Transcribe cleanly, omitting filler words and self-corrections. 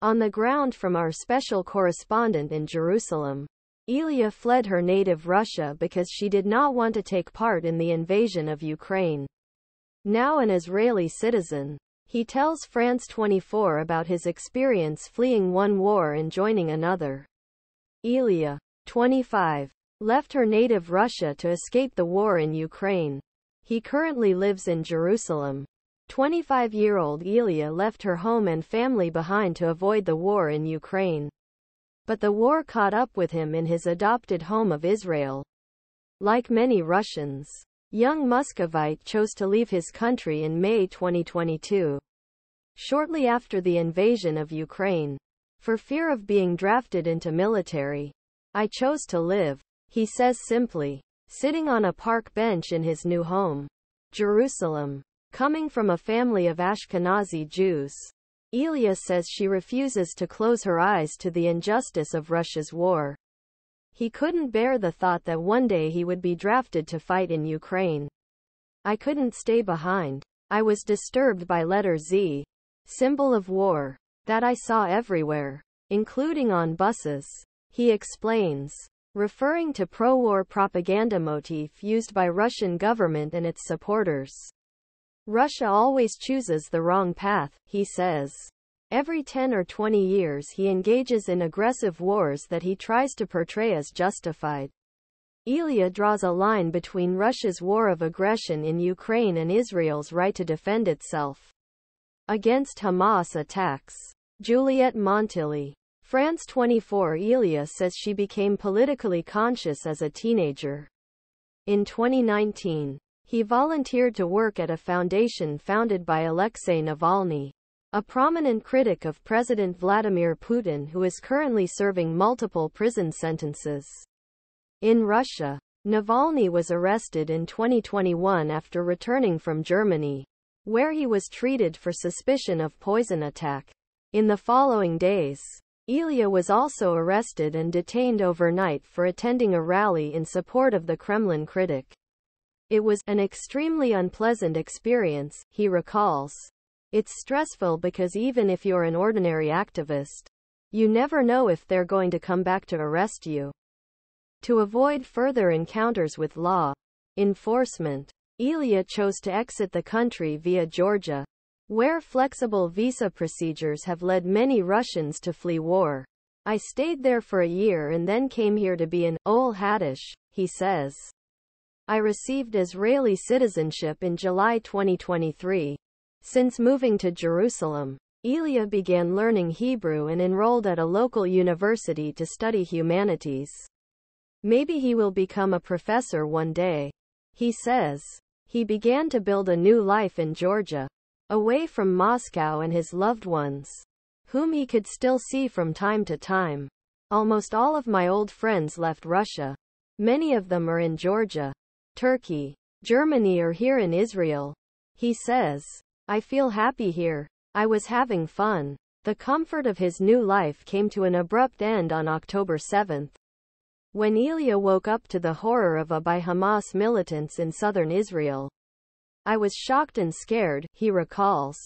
On the ground from our special correspondent in Jerusalem. Ilya fled her native Russia because she did not want to take part in the invasion of Ukraine. Now an Israeli citizen, he tells France 24 about his experience fleeing one war and joining another. Ilya, 25, left her native Russia to escape the war in Ukraine. He currently lives in Jerusalem. 25-year-old Ilya left her home and family behind to avoid the war in Ukraine. But the war caught up with him in his adopted home of Israel. Like many Russians, young Muscovite chose to leave his country in May 2022. Shortly after the invasion of Ukraine. For fear of being drafted into military. I chose to live, he says simply, sitting on a park bench in his new home. Jerusalem. Coming from a family of Ashkenazi Jews, Ilya says she refuses to close her eyes to the injustice of Russia's war. He couldn't bear the thought that one day he would be drafted to fight in Ukraine. I couldn't stay behind. I was disturbed by letter Z, symbol of war, that I saw everywhere, including on buses, he explains, referring to pro-war propaganda motif used by Russian government and its supporters. Russia always chooses the wrong path, he says. Every 10 or 20 years he engages in aggressive wars that he tries to portray as justified. Ilya draws a line between Russia's war of aggression in Ukraine and Israel's right to defend itself against Hamas attacks. Juliette Montilly, France 24. Ilya says she became politically conscious as a teenager. In 2019, he volunteered to work at a foundation founded by Alexei Navalny, a prominent critic of President Vladimir Putin who is currently serving multiple prison sentences. In Russia, Navalny was arrested in 2021 after returning from Germany, where he was treated for suspicion of poison attack. In the following days, Ilya was also arrested and detained overnight for attending a rally in support of the Kremlin critic. It was an extremely unpleasant experience, he recalls. It's stressful because even if you're an ordinary activist, you never know if they're going to come back to arrest you. To avoid further encounters with law enforcement, Ilya chose to exit the country via Georgia, where flexible visa procedures have led many Russians to flee war. I stayed there for a year and then came here to be an ol Haddish, he says. I received Israeli citizenship in July 2023. Since moving to Jerusalem, Ilya began learning Hebrew and enrolled at a local university to study humanities. Maybe he will become a professor one day, he says. He began to build a new life in Georgia, away from Moscow and his loved ones, whom he could still see from time to time. Almost all of my old friends left Russia. Many of them are in Georgia, Turkey, Germany or here in Israel. He says, I feel happy here. I was having fun. The comfort of his new life came to an abrupt end on October 7, when Ilya woke up to the horror of a by Hamas militants in southern Israel. I was shocked and scared, he recalls.